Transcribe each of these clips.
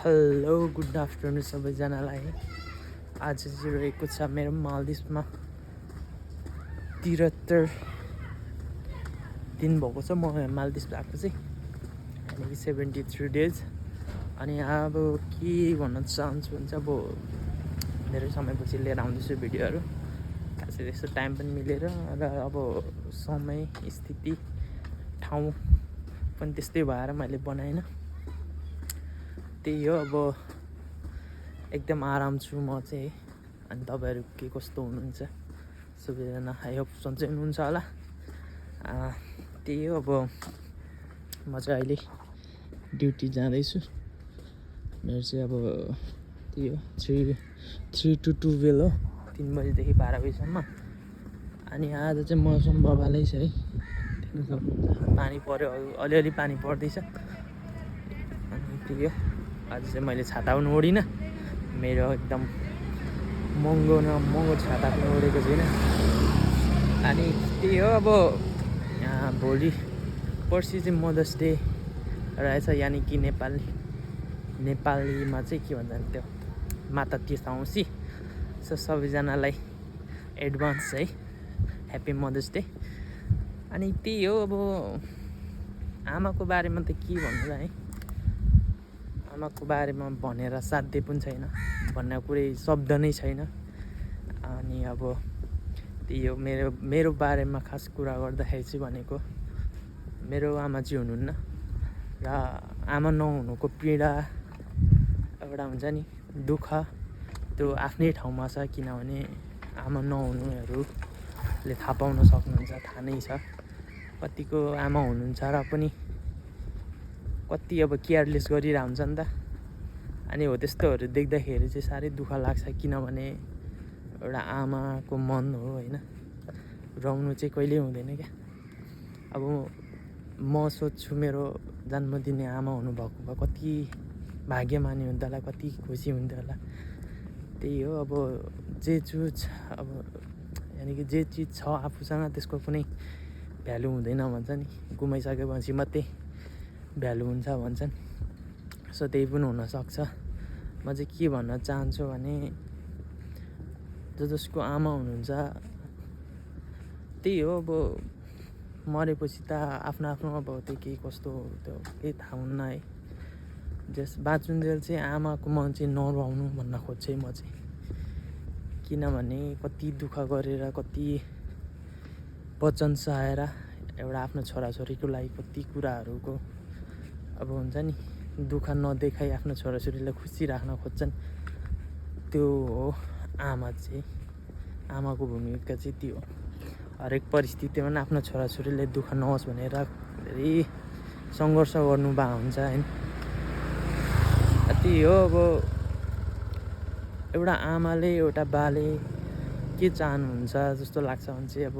Hello good afternoon सबैजनालाई। आज चाहिँ रहेको छ मेरो मालदिप्समा 73 दिन भएको छ म मालदिप्स आएको चाहिँ, यानि 73 डेज। अनि अब के भन्न चाहन्छु भने चाहिँ अब धेरै समयपछि लिएर आउँदैछु भिडियोहरू, खासै त्यस्तो टाइम पनि मिलेर र अब समय स्थिति ठाउँ पनि त्यस्तै भएर मैले बनाएन। त्यही हो, अब एकदम आराम छु म चाहिँ। अनि तपाईँहरू के कस्तो हुनुहुन्छ सबैजना, आई होप सन्चै हुनुहुन्छ होला। त्यही हो, अब म चाहिँ अहिले ड्युटी जाँदैछु। मेरो चाहिँ अब त्यही हो 3 to 12 हो, 3 बजीदेखि 12 बजीसम्म। अनि आज चाहिँ मौसम बबालै छ है, देख्न सक्नुहुन्छ पानी पऱ्यो, अलिअलि पानी पर्दैछ। अनि त्यही हो, आज चाहिँ मैले छाता पनि ओढिनँ, मेरो एकदम महँगो छाता पनि ओढेको छैन। अनि त्यही हो, अब भोलि पर्सि चाहिँ मदर्स डे रहेछ, यानि कि नेपालीमा चाहिँ के भन्छ त्यो माता तीर्थौसी। सो सबैजनालाई एडभान्स है ह्याप्पी मदर्स डे। अनि त्यही हो, अब आमाको बारेमा त के भन्नु र है, आमाको बारेमा भनेर साध्य पनि छैन, भन्ने कुरै शब्द नै छैन। अनि अब त्यही हो, मेरो बारेमा खास कुरा गर्दाखेरि चाहिँ भनेको मेरो आमा चाहिँ हुनुहुन्न र आमा नहुनुको पीडा एउटा हुन्छ नि, दुःख, त्यो आफ्नै ठाउँमा छ। किनभने आमा नहुनुहरूले थाहा पाउन सक्नुहुन्छ, थाहा नै छ कतिको आमा हुनुहुन्छ र पनि कति अब केयरलेस गरिरहेको हुन्छ नि त। अनि हो त्यस्तोहरू देख्दाखेरि चाहिँ साह्रै दुःख लाग्छ, किनभने एउटा आमाको मन हो होइन, रुनु चाहिँ कहिल्यै हुँदैन क्या। अब म सोच्छु मेरो जन्म दिने आमा हुनुभएको भए कति भाग्यमानी हुन्थ्यो होला, कति खुसी हुन्थ्यो होला। त्यही हो, अब जे चिज अब यानि कि जे चिज छ आफूसँग त्यसको कुनै भ्यालु हुँदैन भन्छ नि, गुमाइसकेपछि मात्रै भ्यालु हुन्छ भन्छन्। सो त्यही पनि हुनसक्छ। म चाहिँ के भन्न चाहन्छु भने, जसको आमा हुनुहुन्छ त्यही हो, अब मरेपछि त आफ्नो अब त्यो केही कस्तो त्यो केही थाहा हुन्न है। बाँचुन्जेल चाहिँ आमाको मन चाहिँ नरुवाउनु भन्न खोज्छु है म चाहिँ। किनभने कति दुःख गरेर, कति वचन सहाएर एउटा आफ्नो छोराछोरीको लागि कति कुराहरूको अब हुन्छ नि, दुःख नदेखाइ आफ्नो छोराछोरीलाई खुसी राख्न खोज्छन्। त्यो हो आमा चाहिँ, आमाको भूमिका चाहिँ त्यो हो। हरेक परिस्थितिमा आफ्नो छोराछोरीले दुःख नहोस् भनेर धेरै सङ्घर्ष गर्नुभएको हुन्छ होइन। त्यही हो, अब एउटा आमाले एउटा बाले के चाहनुहुन्छ जस्तो लाग्छ भने चाहिँ, अब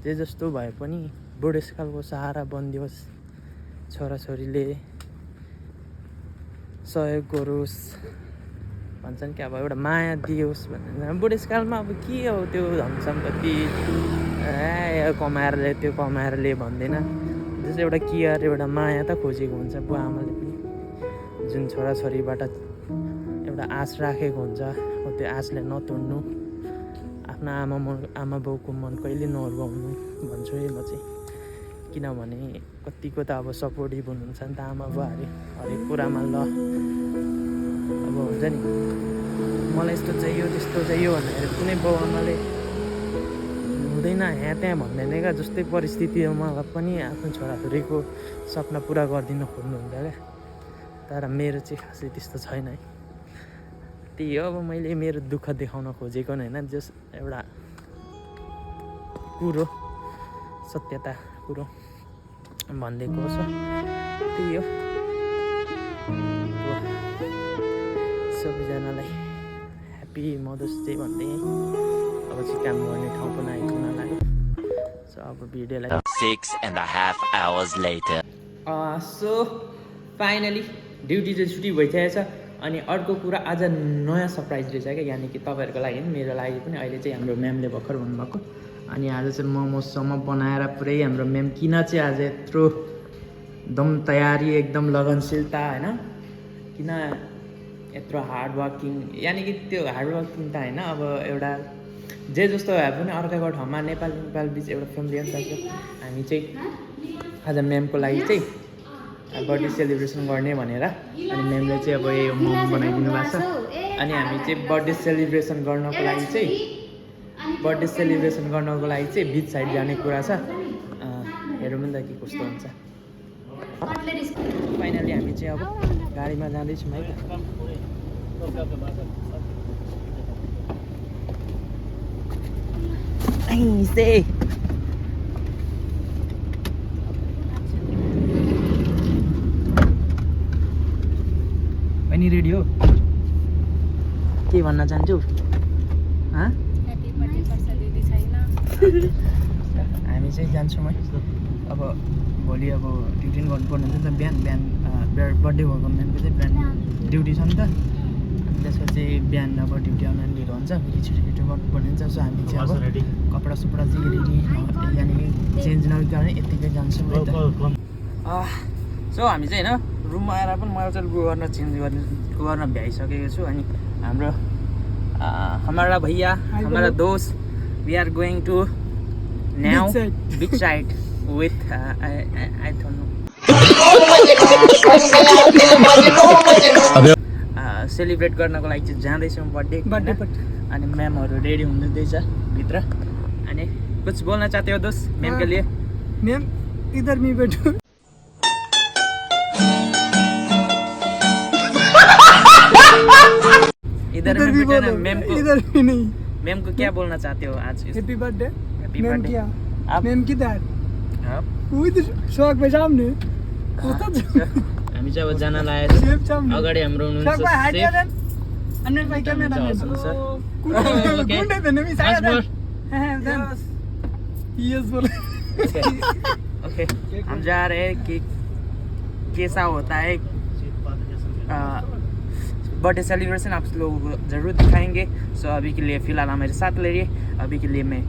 जे जस्तो भए पनि बुढेसकालको सहारा बनिदियोस्, छोराछोरीले सहयोग गरोस् भन्छन् कि, अब एउटा माया दियोस् भनेर। बुढेसकालमा अब के हो त्यो धनसम्पत्ति कमाएर त्यो कमाएरले भन्दैन, जस्तो एउटा केयर, एउटा माया त खोजेको हुन्छ बुवा आमाले पनि, जुन छोराछोरीबाट एउटा आश राखेको हुन्छ। त्यो आशले नतोड्नु, आफ्नो आमा बाउको मन कहिले नरुवाउनु भन्छु है म चाहिँ। किनभने कतिको त अब सपोर्टिभ हुनुहुन्छ नि त आमा बुवाहरू हरेक कुरामा। ल अब हुन्छ नि, मलाई यस्तो चाहियो त्यस्तो चाहियो भनेर कुनै बाउ आमाले हुँदैन यहाँ त्यहाँ भन्दैन क्या। जस्तै परिस्थितिमा पनि आफ्नो छोराछोरीको सपना पुरा गरिदिन खोज्नुहुन्छ क्या। तर मेरो चाहिँ खासै त्यस्तो छैन है। त्यही हो, अब मैले मेरो दुःख देखाउन खोजेको होइन, जस एउटा कुरो सत्यता कुरो भनिदिएको छ। त्यही हो, सबैजनालाई ह्याप्पी मदर्स डे भन्दै अब चाहिँ काम गर्ने ठाउँ पनि आइपुग्न लाग्यो। सो अब भिडियोलाई 6.5 hours later. So finally duty चाहिँ छुट्टी भइसकेको छ। अनि अर्को कुरा, आज नयाँ सरप्राइज रहेछ क्या, यानि कि तपाईँहरूको लागि पनि मेरो लागि पनि। अहिले चाहिँ हाम्रो म्यामले भर्खर भन्नुभएको, अनि आज चाहिँ मोमोसम्म बनाएर पुरै हाम्रो म्याम किन चाहिँ आज यत्रो एकदम तयारी, एकदम लगनशीलता होइन, किन यत्रो हार्ड वर्किङ यानि कि त्यो हार्ड वर्किङ त होइन अब एउटा जे जस्तो भए पनि अर्काको ठाउँमा नेपाल बिच एउटा फ्यामिली सक्छ हामी चाहिँ आज म्यामको लागि चाहिँ बर्थडे सेलिब्रेसन गर्ने भनेर अनि म्यामले चाहिँ अब यो मोमो बनाइदिनु भएको छ अनि हामी चाहिँ बर्थडे सेलिब्रेसन गर्नको लागि चाहिँ बिच साइड जाने कुरा छ हेरौँ नि त के कस्तो हुन्छ फाइनली हामी चाहिँ अब गाडीमा जाँदैछौँ है त अनि रेडी हो के भन्न चाहन्छु हामी चाहिँ जान्छौँ है अब भोलि अब ड्युटी गर्नुपर्ने हुन्छ नि त बिहान बर्थडे भएको म्यामको चाहिँ बिहान ड्युटी छ नि त अनि त्यसपछि बिहान अब ड्युटी आउन ढिलो हुन्छ फेरि छिटो गर्नुपर्ने हुन्छ सो हामी चाहिँ अब कपडा सपडा चाहिँ रेडी यहाँनिर चेन्ज नगर्ने यत्तिकै जान्छौँ है त सो हामी चाहिँ होइन रुममा आएर पनि मैले चाहिँ लुगा गर्न चेन्ज गर्न भ्याइसकेको छु अनि हाम्रो हमारा भैया हमारा दोस्त we are going to now beach side with I don't know celebrate गर्नको लागि चाहिँ जाँदैछौँ बर्थडे अनि म्यामहरू रेडी हुँदैछ भित्र अनि कुछ बोल्न चाहते हो दोस्त मैम के लिए मैम इधर मी बैठो इधर में बैठे ना मैम को इधर भी नहीं मैम को क्या बोलना चाहते हो आज happy birthday happy ma'am birthday क्या आप मैम किधर आप वो इधर शौक में सामने हामी चाहिँ अब जान लागेको सेफ सामने अगाडि हाम्रो शौक हुनुहुन्छ भाई हाइट सेफ कर अन्य भाई कैमरा हुन्छ, डाल सर। गुंडे थे ना मी साया Once more. यस बोले ओके हम जा रहे हैं कि कैसा होता है बर्थडे सेलिब्रेशन आप लोगों को ज़रूर दिखाएंगे सो अभी के लिए फ़िलहाल हमारे साथ रहिए अभी के लिए मैं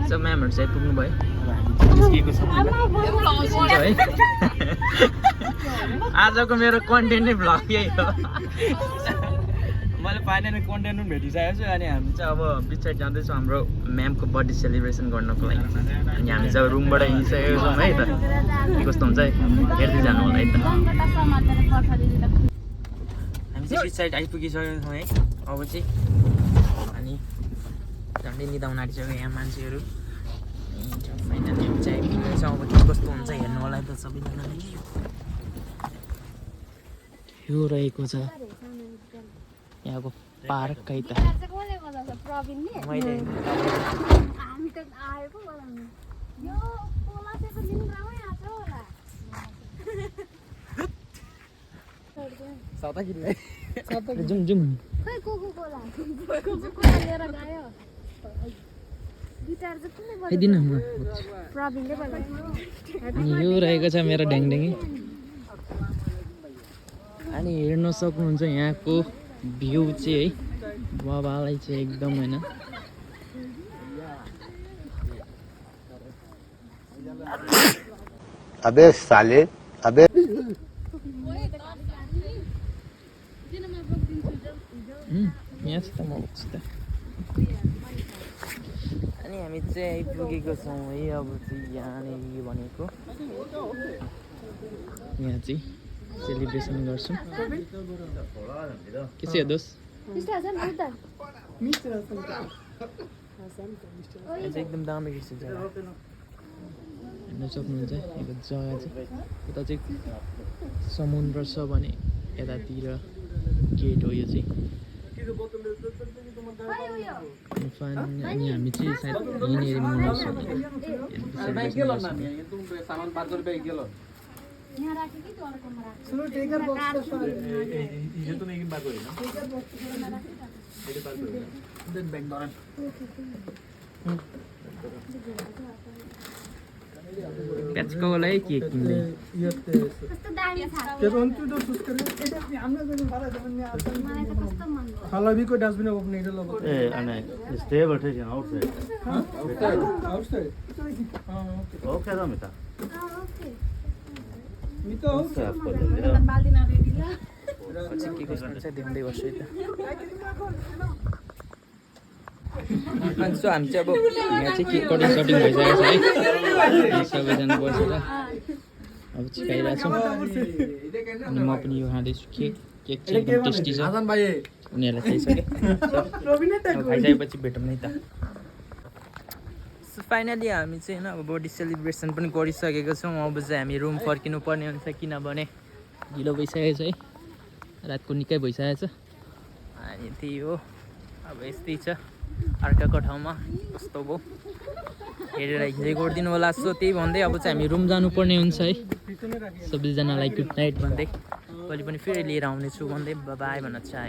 सो म्यामहरू चाहिँ पुग्नु भयो अब हामी निस्किएको छौँ है आजको मेरो कन्टेन्ट नै भ्लग यही हो मैले फाइनली कन्टेन्ट पनि भेटिसकेको छु अनि हामी चाहिँ अब बिच साइड जाँदैछौँ हाम्रो म्यामको बर्थडे सेलिब्रेसन गर्नको लागि अनि हामी चाहिँ रुमबाट हिँडिसकेको छौँ है त के कस्तो हुन्छ है हेर्दै जानु होला है त हामी चाहिँ बिच साइड आइपुगिसकेको छौँ है अब चाहिँ अनि झन्डै निदाउन आँटिसक्यो यहाँ मान्छेहरू फाइनली हामी चाहिँ आइपुगेको छौँ अब के कस्तो हुन्छ हेर्नु होला है त सबैजनाले यो रहेको छ यहाँको पार्क है त मैले जुम जुम दिनु अनि यो रहेको छ मेरो ढ्याङढ्याङी अनि हेर्न सक्नुहुन्छ यहाँको भ्यू चाहिँ है बाबालाई चाहिँ एकदम होइन अबे साले अबे यहाँ चाहिँ त म उठ्छु त अनि हामी चाहिँ आइपुगेको छौँ है अब चाहिँ यहाँनिर भनेको यहाँ चाहिँ सेलिब्रेसन गर्छौँ के चाहिँ हो दोस्त एकदम दामी रहेछ जग्गा हेर्न सक्नुहुन्छ यहाँको जग्गा चाहिँ यता चाहिँ समुद्र छ भने यतातिर गेट हो यो चाहिँ अनि हामी चाहिँ सायद यहीँनिर मनाउँछौँ प्याचको होला है के किन्ने Halabi ko dustbin open नहीं डला ए अनि स्टे बैठे छ आउटसाइड outside ओके त मिता मितो हो साफ गरेर पछि के कस्तो हुन्छ देख्दै गर्छु है त अनि सो हामी चाहिँ अब यहाँ चाहिँ केक कटिङ सटिङ भइसकेको छ है यहाँ सबैजना बसेर अब चिकाइरहेको छौँ अनि म पनि यो खाँदैछु केक केक चाहिँ एकदम टेस्टी छ उनीहरूलाई खाइसकेँ अब खाइसकेपछि भेटौँ नै त सो फाइनली हामी चाहिँ होइन अब बर्थडे सेलिब्रेसन पनि गरिसकेको छौँ अब चाहिँ हामी रुम फर्किनु पर्ने हुन्छ किनभने ढिलो भइसकेको छ है रातको निकै भइसकेको छ अनि त्यही हो अब यस्तै छ अर्काको ठाउँमा कस्तो भयो हेरेर इन्जोय गरिदिनु होला सो त्यही भन्दै अब चाहिँ हामी रुम जानुपर्ने हुन्छ है सबैजनालाई गुड नाइट भन्दै कहिले पनि फेरि लिएर आउनेछु भन्दै बाई भन्न चाहे